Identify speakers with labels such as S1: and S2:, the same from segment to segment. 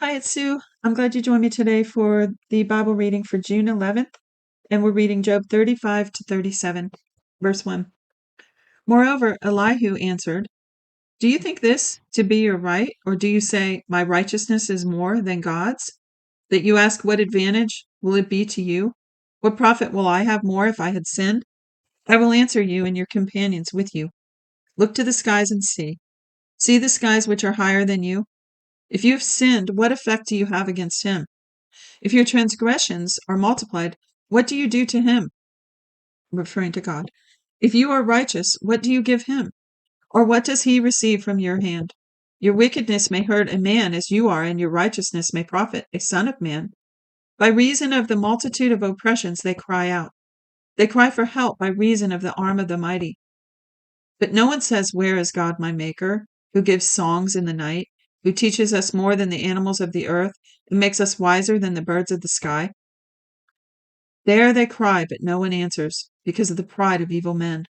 S1: Hi, it's Sue. I'm glad you joined me today for the Bible reading for June 11th, and we're reading Job 35 to 37, verse 1. Moreover, Elihu answered, Do you think this to be your right, or do you say, My righteousness is more than God's? That you ask, What advantage will it be to you? What profit will I have more if I had sinned? I will answer you and your companions with you. Look to the skies and see. See the skies which are higher than you? If you have sinned, what effect do you have against him? If your transgressions are multiplied, what do you do to him? Referring to God. If you are righteous, what do you give him? Or what does he receive from your hand? Your wickedness may hurt a man as you are, and your righteousness may profit a son of man. By reason of the multitude of oppressions, they cry out. They cry for help by reason of the arm of the mighty. But no one says, Where is God my Maker, who gives songs in the night, who teaches us more than the animals of the earth, and makes us wiser than the birds of the sky? There they cry, but no one answers, because of the pride of evil men.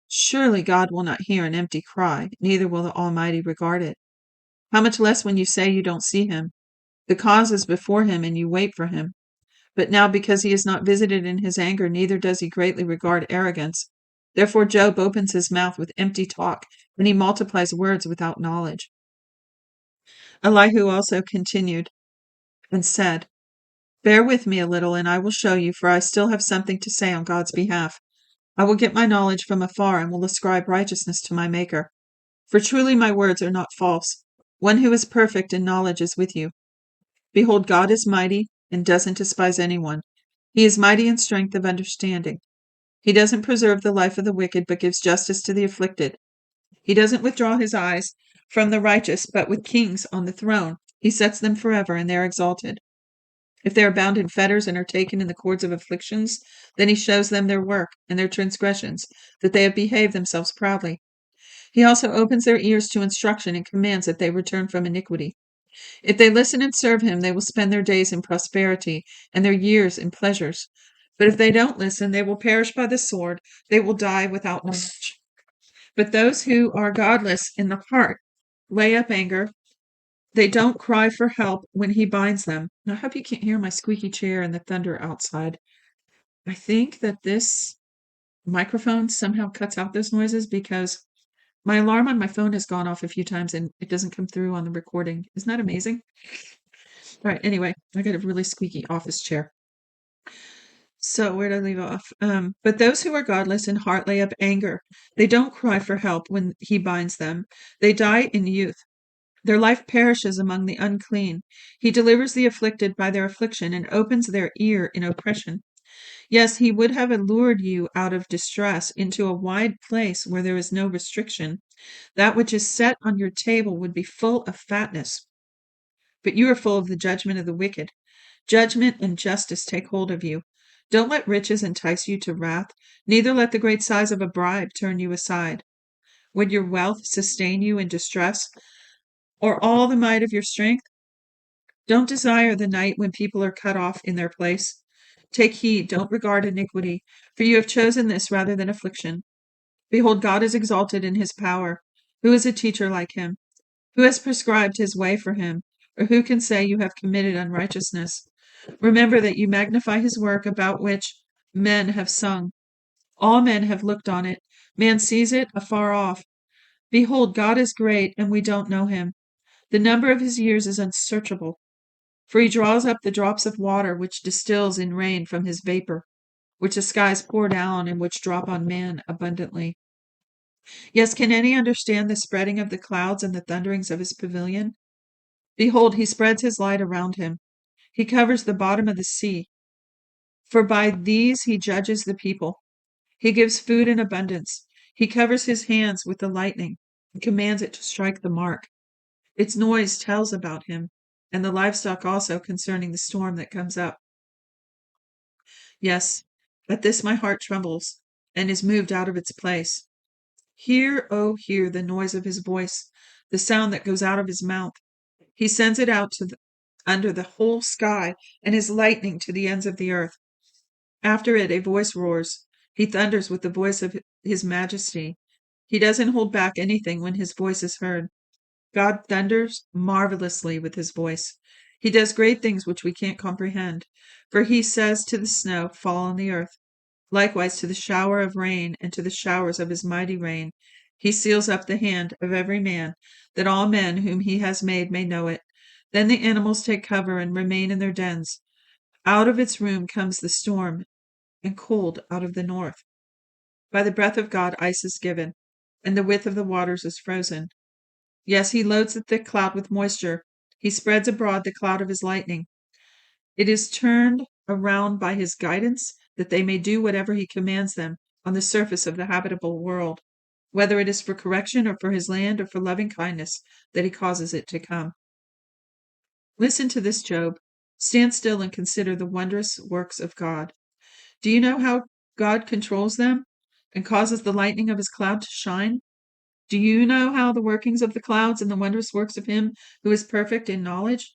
S1: Surely God will not hear an empty cry, neither will the Almighty regard it. How much less when you say you don't see him? The cause is before him, and you wait for him. But now, because he is not visited in his anger, neither does he greatly regard arrogance. Therefore Job opens his mouth with empty talk, and he multiplies words without knowledge. Elihu also continued and said, Bear with me a little, and I will show you, for I still have something to say on God's behalf. I will get my knowledge from afar, and will ascribe righteousness to my Maker. For truly my words are not false. One who is perfect in knowledge is with you. Behold, God is mighty, and doesn't despise anyone. He is mighty in strength of understanding. He doesn't preserve the life of the wicked, but gives justice to the afflicted. He doesn't withdraw his eyes from the righteous, but with kings on the throne he sets them forever, and they are exalted. If they are bound in fetters and are taken in the cords of afflictions, then he shows them their work and their transgressions, that they have behaved themselves proudly. He also opens their ears to instruction and commands that they return from iniquity. If they listen and serve him, they will spend their days in prosperity and their years in pleasures. But if they don't listen, they will perish by the sword. They will die without knowledge. But those who are godless in the heart lay up anger. They don't cry for help when he binds them. Now, I hope you can't hear my squeaky chair and the thunder outside. I think that this microphone somehow cuts out those noises because my alarm on my phone has gone off a few times and it doesn't come through on the recording. Isn't that amazing? All right, anyway, I got a really squeaky office chair. So where did I leave off? But those who are godless in heart lay up anger. They don't cry for help when he binds them. They die in youth. Their life perishes among the unclean. He delivers the afflicted by their affliction and opens their ear in oppression. Yes, he would have allured you out of distress into a wide place where there is no restriction. That which is set on your table would be full of fatness. But you are full of the judgment of the wicked. Judgment and justice take hold of you. Don't let riches entice you to wrath, neither let the great size of a bribe turn you aside. Would your wealth sustain you in distress, or all the might of your strength? Don't desire the night when people are cut off in their place. Take heed, don't regard iniquity, for you have chosen this rather than affliction. Behold, God is exalted in his power. Who is a teacher like him? Who has prescribed his way for him? Or who can say you have committed unrighteousness? Remember that you magnify his work about which men have sung. All men have looked on it. Man sees it afar off. Behold, God is great, and we don't know him. The number of his years is unsearchable. For he draws up the drops of water which distills in rain from his vapor, which the skies pour down and which drop on man abundantly. Yes, can any understand the spreading of the clouds and the thunderings of his pavilion? Behold, he spreads his light around him. He covers the bottom of the sea. For by these he judges the people. He gives food in abundance. He covers his hands with the lightning and commands it to strike the mark. Its noise tells about him, and the livestock also concerning the storm that comes up. Yes, at this my heart trembles and is moved out of its place. Hear, oh, hear the noise of his voice, the sound that goes out of his mouth. He sends it out under the whole sky, and his lightning to the ends of the earth. After it, a voice roars. He thunders with the voice of his majesty. He doesn't hold back anything when his voice is heard. God thunders marvelously with his voice. He does great things which we can't comprehend. For he says to the snow, fall on the earth. Likewise to the shower of rain and to the showers of his mighty rain. He seals up the hand of every man, that all men whom he has made may know it. Then the animals take cover and remain in their dens. Out of its room comes the storm, and cold out of the north. By the breath of God ice is given, and the width of the waters is frozen. Yes, he loads the thick cloud with moisture. He spreads abroad the cloud of his lightning. It is turned around by his guidance, that they may do whatever he commands them on the surface of the habitable world, whether it is for correction or for his land or for loving kindness that he causes it to come. Listen to this, Job. Stand still and consider the wondrous works of God. Do you know how God controls them and causes the lightning of his cloud to shine? Do you know how the workings of the clouds and the wondrous works of him who is perfect in knowledge?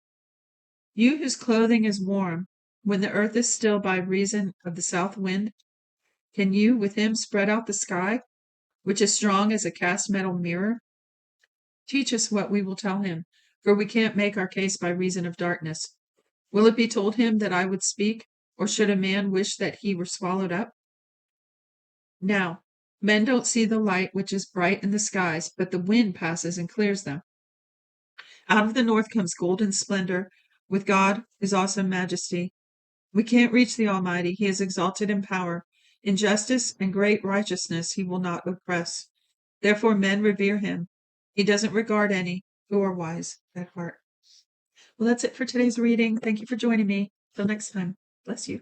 S1: You whose clothing is warm, when the earth is still by reason of the south wind, can you with him spread out the sky, which is strong as a cast metal mirror? Teach us what we will tell him, for we can't make our case by reason of darkness. Will it be told him that I would speak, or should a man wish that he were swallowed up? Now, men don't see the light which is bright in the skies, but the wind passes and clears them. Out of the north comes golden splendor, with God is awesome majesty. We can't reach the Almighty. He is exalted in power. In justice and great righteousness he will not oppress. Therefore men revere him. He doesn't regard any who are wise at heart. Well, that's it for today's reading. Thank you for joining me. Till next time. Bless you.